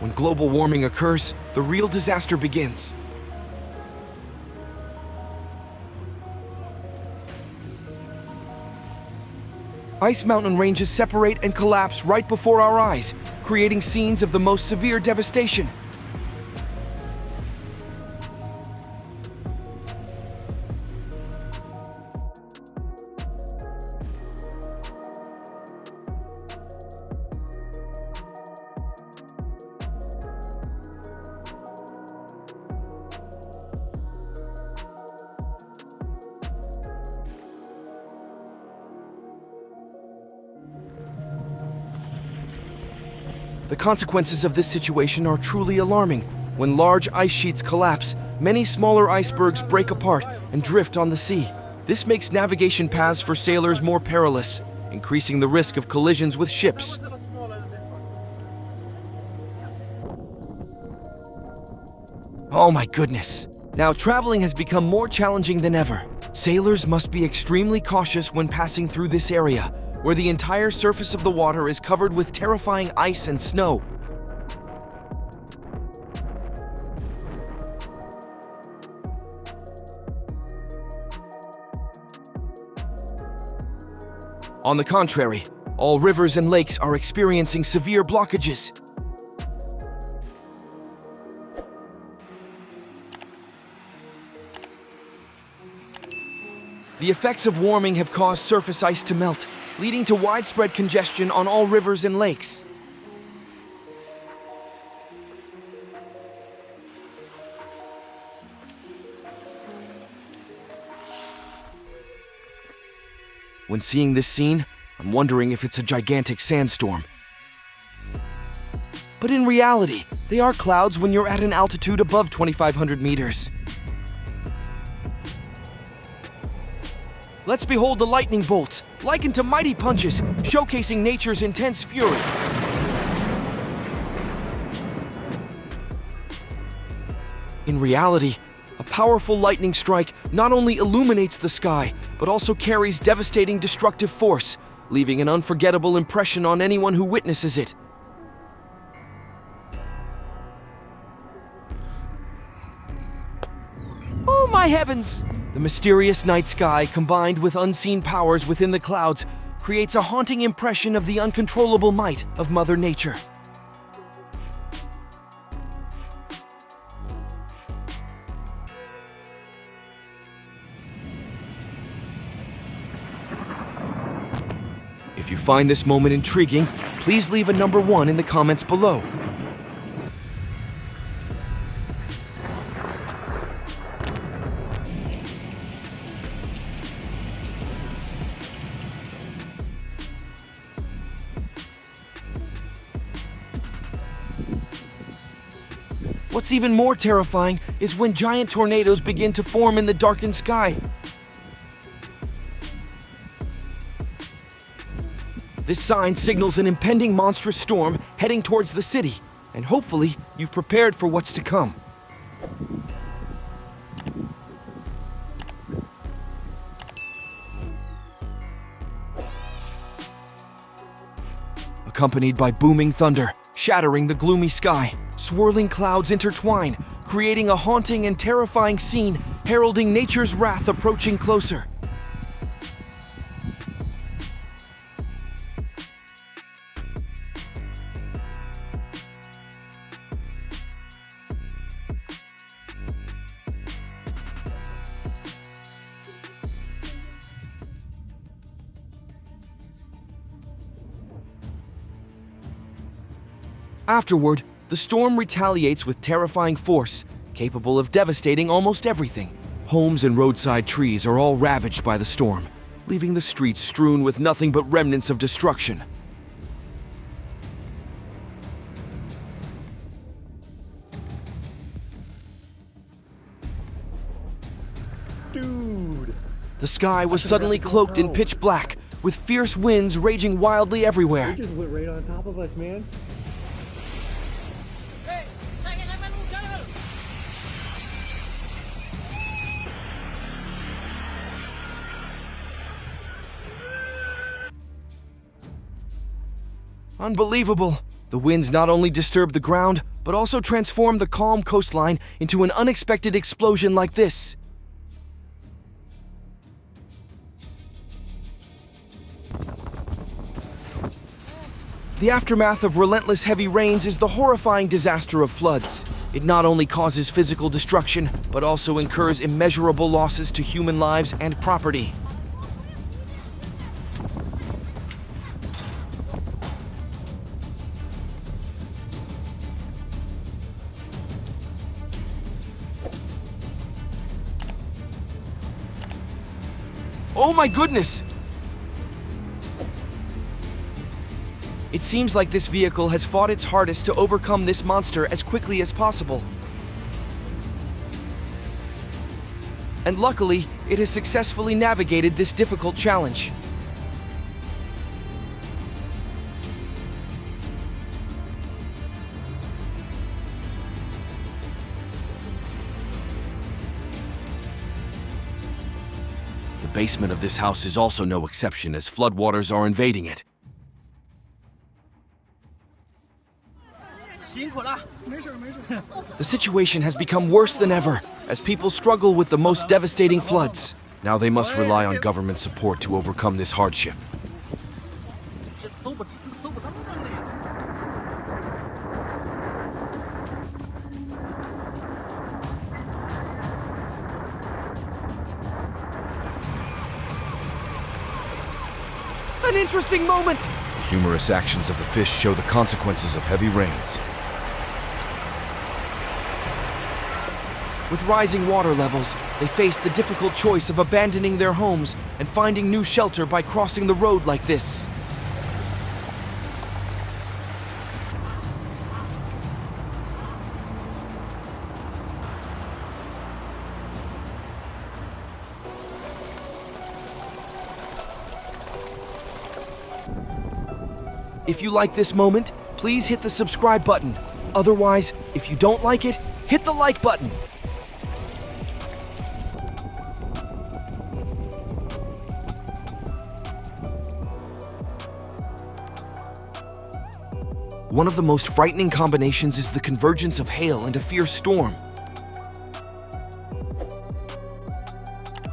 When global warming occurs, the real disaster begins. Ice mountain ranges separate and collapse right before our eyes, creating scenes of the most severe devastation. The consequences of this situation are truly alarming. When large ice sheets collapse, many smaller icebergs break apart and drift on the sea. This makes navigation paths for sailors more perilous, increasing the risk of collisions with ships. Oh my goodness! Now traveling has become more challenging than ever. Sailors must be extremely cautious when passing through this area, where the entire surface of the water is covered with terrifying ice and snow. On the contrary, all rivers and lakes are experiencing severe blockages. The effects of warming have caused surface ice to melt, leading to widespread congestion on all rivers and lakes. When seeing this scene, I'm wondering if it's a gigantic sandstorm. But in reality, they are clouds when you're at an altitude above 2,500 meters. Let's behold the lightning bolts, likened to mighty punches, showcasing nature's intense fury. In reality, a powerful lightning strike not only illuminates the sky, but also carries devastating destructive force, leaving an unforgettable impression on anyone who witnesses it. Oh my heavens! The mysterious night sky, combined with unseen powers within the clouds, creates a haunting impression of the uncontrollable might of Mother Nature. If you find this moment intriguing, please leave a number 1 in the comments below. What's even more terrifying is when giant tornadoes begin to form in the darkened sky. This sign signals an impending monstrous storm heading towards the city, and hopefully you've prepared for what's to come. Accompanied by booming thunder, shattering the gloomy sky, swirling clouds intertwine, creating a haunting and terrifying scene, heralding nature's wrath approaching closer. Afterward, the storm retaliates with terrifying force, capable of devastating almost everything. Homes and roadside trees are all ravaged by the storm, leaving the streets strewn with nothing but remnants of destruction. Dude! The sky was suddenly cloaked in pitch black, with fierce winds raging wildly everywhere. They just went right on top of us, man. Unbelievable! The winds not only disturbed the ground, but also transform the calm coastline into an unexpected explosion like this. The aftermath of relentless heavy rains is the horrifying disaster of floods. It not only causes physical destruction, but also incurs immeasurable losses to human lives and property. Oh my goodness! It seems like this vehicle has fought its hardest to overcome this monster as quickly as possible. And luckily, it has successfully navigated this difficult challenge. The basement of this house is also no exception, as floodwaters are invading it. The situation has become worse than ever, as people struggle with the most devastating floods. Now they must rely on government support to overcome this hardship. An interesting moment! The humorous actions of the fish show the consequences of heavy rains. With rising water levels, they face the difficult choice of abandoning their homes and finding new shelter by crossing the road like this. If you like this moment, please hit the subscribe button. Otherwise, if you don't like it, hit the like button. One of the most frightening combinations is the convergence of hail and a fierce storm.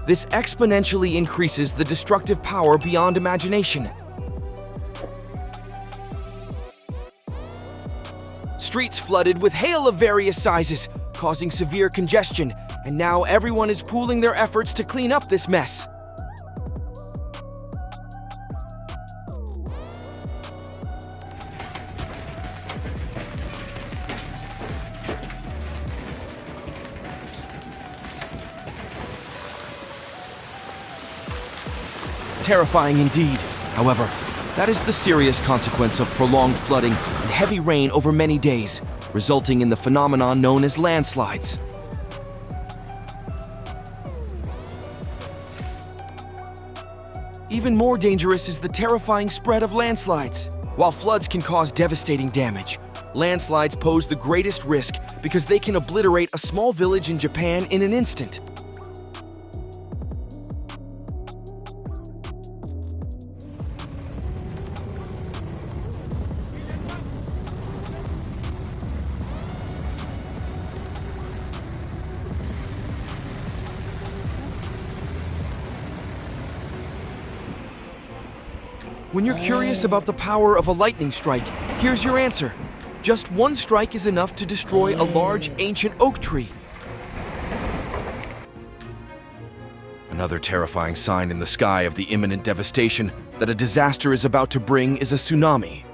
This exponentially increases the destructive power beyond imagination. Streets flooded with hail of various sizes, causing severe congestion, and now everyone is pooling their efforts to clean up this mess. Terrifying indeed. However, that is the serious consequence of prolonged flooding and heavy rain over many days, resulting in the phenomenon known as landslides. Even more dangerous is the terrifying spread of landslides. While floods can cause devastating damage, landslides pose the greatest risk because they can obliterate a small village in Japan in an instant. When you're curious about the power of a lightning strike, here's your answer. Just one strike is enough to destroy a large, ancient oak tree. Another terrifying sign in the sky of the imminent devastation that a disaster is about to bring is a tsunami.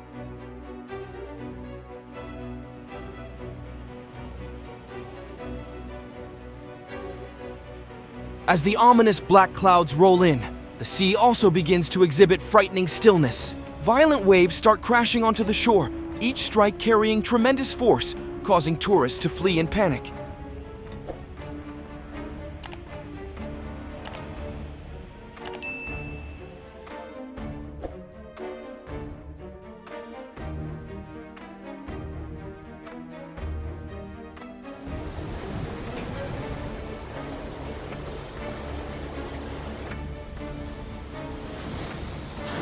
As the ominous black clouds roll in, the sea also begins to exhibit frightening stillness. Violent waves start crashing onto the shore, each strike carrying tremendous force, causing tourists to flee in panic.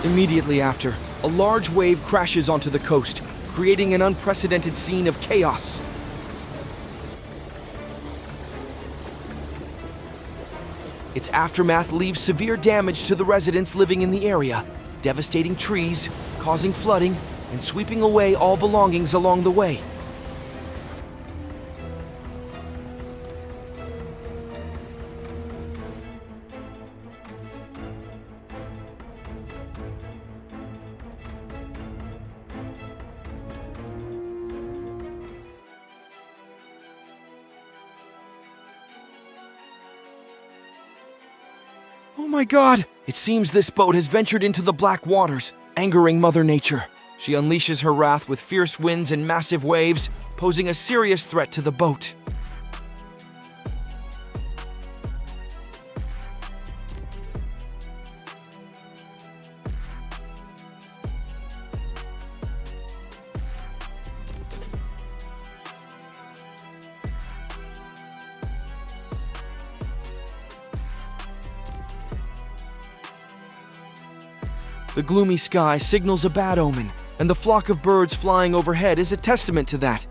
Immediately after, a large wave crashes onto the coast, creating an unprecedented scene of chaos. Its aftermath leaves severe damage to the residents living in the area, devastating trees, causing flooding, and sweeping away all belongings along the way. Oh my God! It seems this boat has ventured into the black waters, angering Mother Nature. She unleashes her wrath with fierce winds and massive waves, posing a serious threat to the boat. The gloomy sky signals a bad omen, and the flock of birds flying overhead is a testament to that.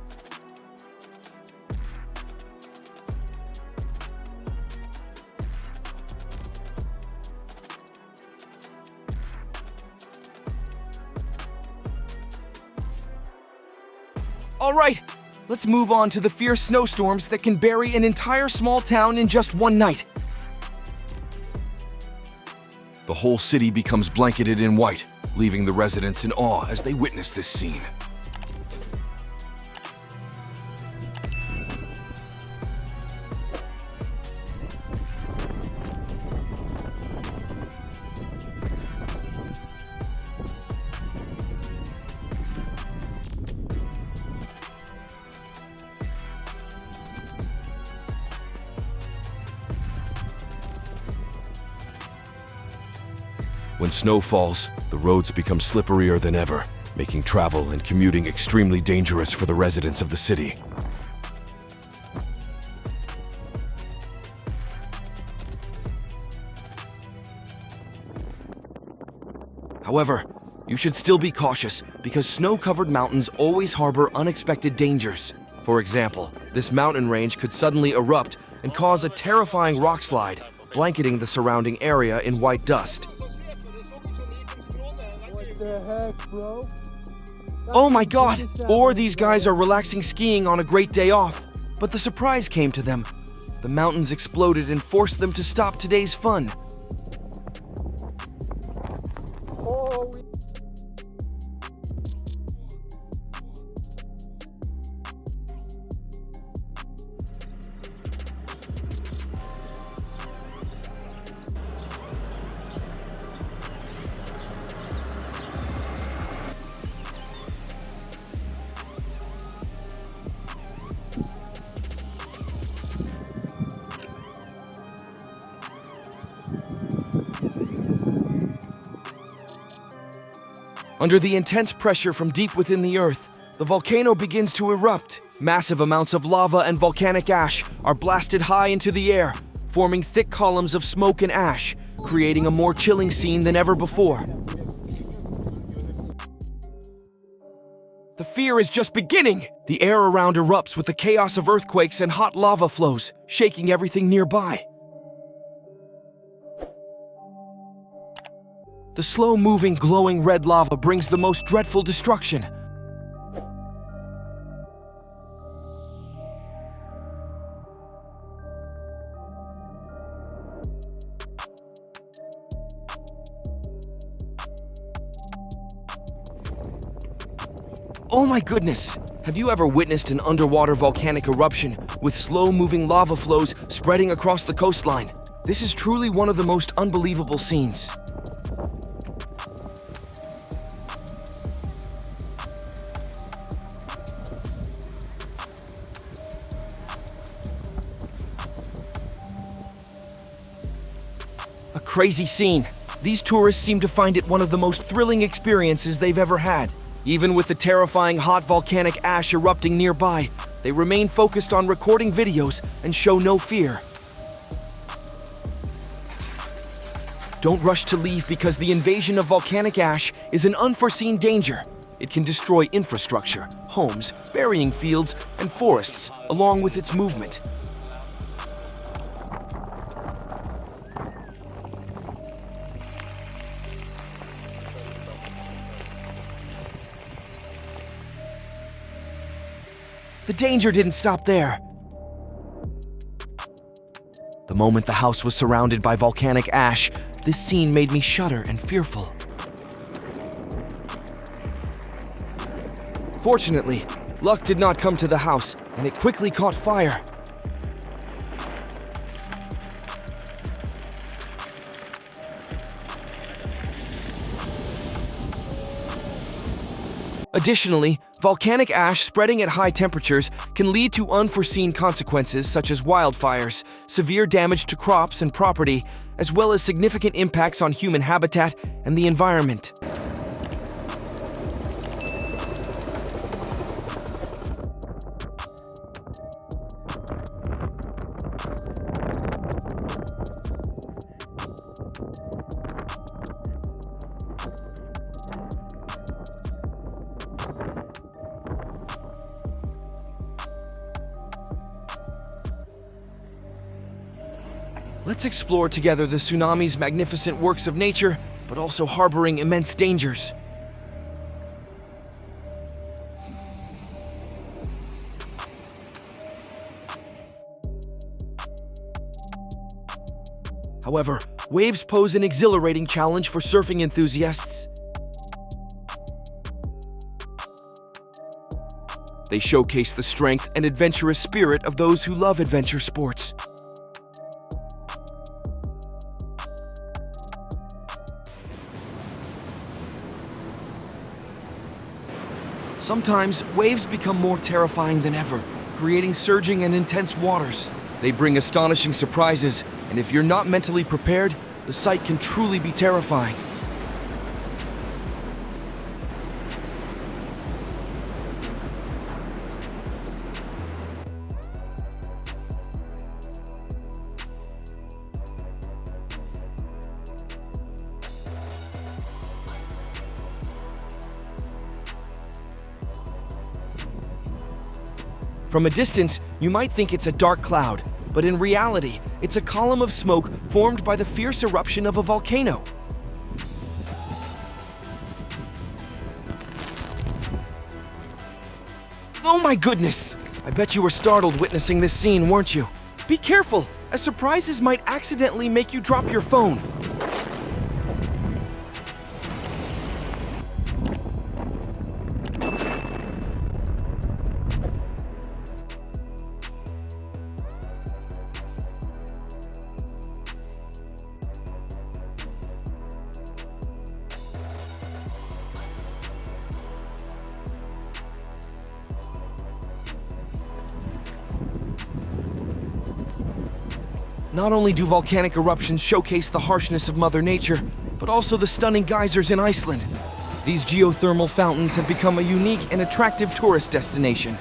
All right, let's move on to the fierce snowstorms that can bury an entire small town in just one night. The whole city becomes blanketed in white, leaving the residents in awe as they witness this scene. When snow falls, the roads become slipperier than ever, making travel and commuting extremely dangerous for the residents of the city. However, you should still be cautious because snow-covered mountains always harbor unexpected dangers. For example, this mountain range could suddenly erupt and cause a terrifying rock slide, blanketing the surrounding area in white dust. What the heck, bro? Oh my God! Or these guys are relaxing skiing on a great day off. But the surprise came to them. The mountains exploded and forced them to stop today's fun. Under the intense pressure from deep within the earth, the volcano begins to erupt. Massive amounts of lava and volcanic ash are blasted high into the air, forming thick columns of smoke and ash, creating a more chilling scene than ever before. The fear is just beginning! The air around erupts with the chaos of earthquakes and hot lava flows, shaking everything nearby. The slow-moving, glowing red lava brings the most dreadful destruction. Oh my goodness! Have you ever witnessed an underwater volcanic eruption with slow-moving lava flows spreading across the coastline? This is truly one of the most unbelievable scenes. A crazy scene. These tourists seem to find it one of the most thrilling experiences they've ever had. Even with the terrifying hot volcanic ash erupting nearby, they remain focused on recording videos and show no fear. Don't rush to leave because the invasion of volcanic ash is an unforeseen danger. It can destroy infrastructure, homes, burying fields, and forests, along with its movement. The danger didn't stop there. The moment the house was surrounded by volcanic ash, this scene made me shudder and fearful. Fortunately, luck did not come to the house, and it quickly caught fire. Additionally, volcanic ash spreading at high temperatures can lead to unforeseen consequences such as wildfires, severe damage to crops and property, as well as significant impacts on human habitat and the environment. Let's explore together the tsunami's magnificent works of nature, but also harboring immense dangers. However, waves pose an exhilarating challenge for surfing enthusiasts. They showcase the strength and adventurous spirit of those who love adventure sports. Sometimes, waves become more terrifying than ever, creating surging and intense waters. They bring astonishing surprises, and if you're not mentally prepared, the sight can truly be terrifying. From a distance, you might think it's a dark cloud, but in reality, it's a column of smoke formed by the fierce eruption of a volcano. Oh my goodness! I bet you were startled witnessing this scene, weren't you? Be careful, as surprises might accidentally make you drop your phone. Not only do volcanic eruptions showcase the harshness of Mother Nature, but also the stunning geysers in Iceland. These geothermal fountains have become a unique and attractive tourist destination.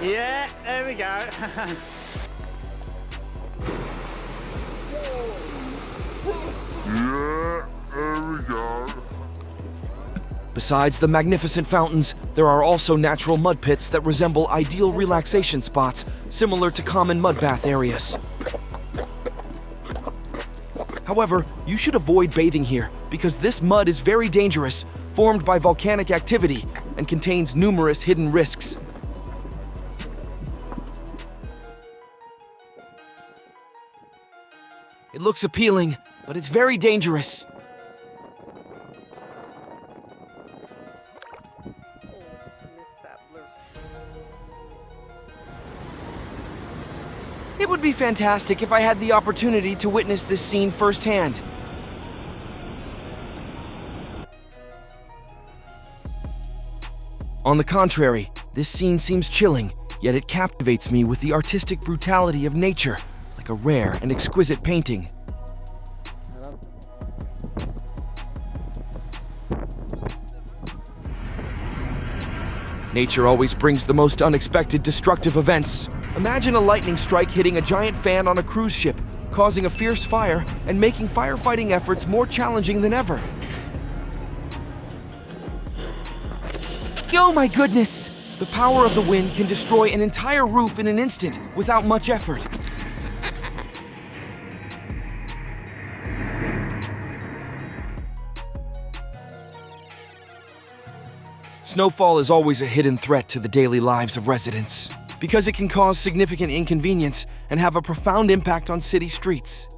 Yeah, there we go. Besides the magnificent fountains, there are also natural mud pits that resemble ideal relaxation spots, similar to common mud bath areas. However, you should avoid bathing here because this mud is very dangerous, formed by volcanic activity, and contains numerous hidden risks. It looks appealing, but it's very dangerous. It would be fantastic if I had the opportunity to witness this scene firsthand. On the contrary, this scene seems chilling, yet it captivates me with the artistic brutality of nature, like a rare and exquisite painting. Nature always brings the most unexpected destructive events. Imagine a lightning strike hitting a giant fan on a cruise ship, causing a fierce fire and making firefighting efforts more challenging than ever. Oh my goodness! The power of the wind can destroy an entire roof in an instant without much effort. Snowfall is always a hidden threat to the daily lives of residents, because it can cause significant inconvenience and have a profound impact on city streets.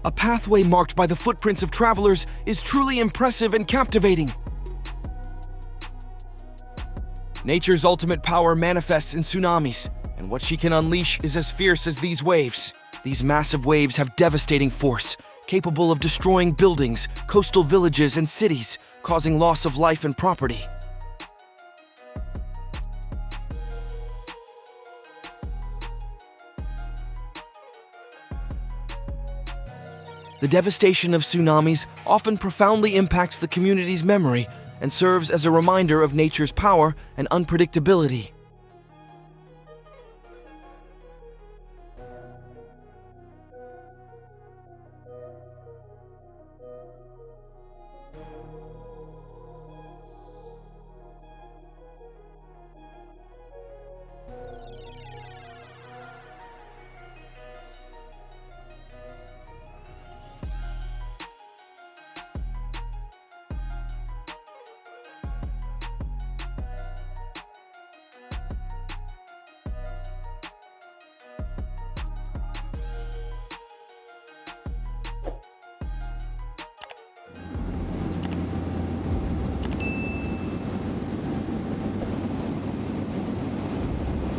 A pathway marked by the footprints of travelers is truly impressive and captivating. Nature's ultimate power manifests in tsunamis, and what she can unleash is as fierce as these waves. These massive waves have devastating force, capable of destroying buildings, coastal villages, and cities, causing loss of life and property. The devastation of tsunamis often profoundly impacts the community's memory and serves as a reminder of nature's power and unpredictability.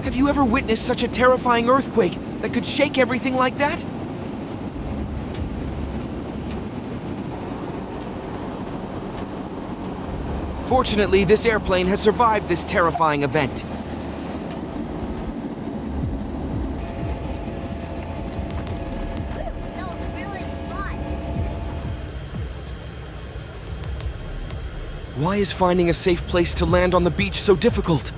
Have you ever witnessed such a terrifying earthquake that could shake everything like that? Fortunately, this airplane has survived this terrifying event. That was really fun. Why is finding a safe place to land on the beach so difficult?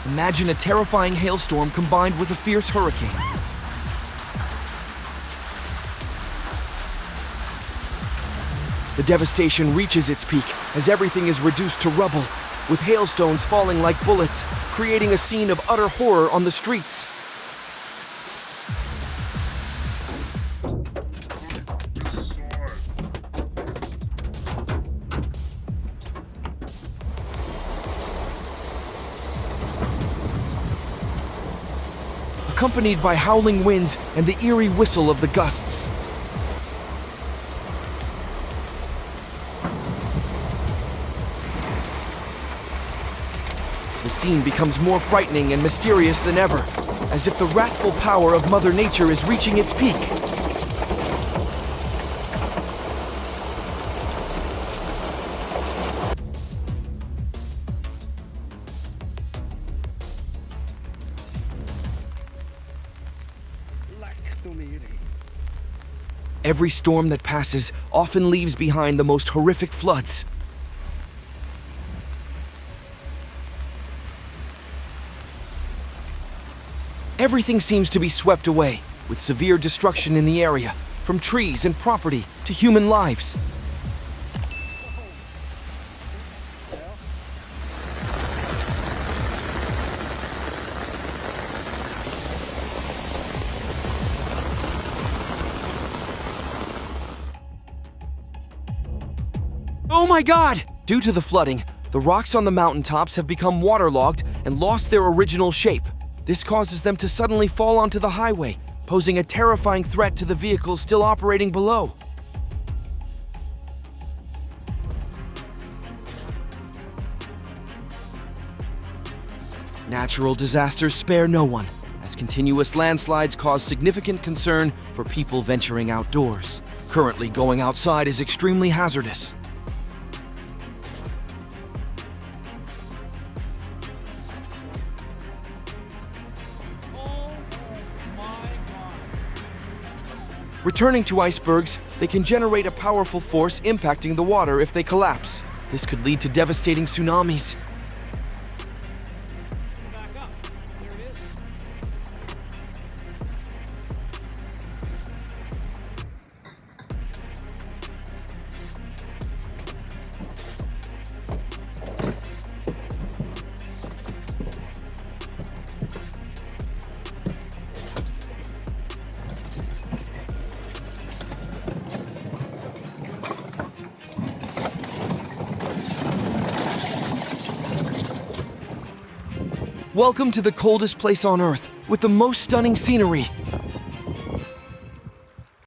Imagine a terrifying hailstorm combined with a fierce hurricane. The devastation reaches its peak as everything is reduced to rubble, with hailstones falling like bullets, creating a scene of utter horror on the streets. Accompanied by howling winds and the eerie whistle of the gusts. The scene becomes more frightening and mysterious than ever, as if the wrathful power of Mother Nature is reaching its peak. Every storm that passes often leaves behind the most horrific floods. Everything seems to be swept away, with severe destruction in the area, from trees and property to human lives. Oh my God! Due to the flooding, the rocks on the mountaintops have become waterlogged and lost their original shape. This causes them to suddenly fall onto the highway, posing a terrifying threat to the vehicles still operating below. Natural disasters spare no one, as continuous landslides cause significant concern for people venturing outdoors. Currently, going outside is extremely hazardous. Returning to icebergs, they can generate a powerful force impacting the water if they collapse. This could lead to devastating tsunamis. Back up. There it is. Welcome to the coldest place on Earth, with the most stunning scenery.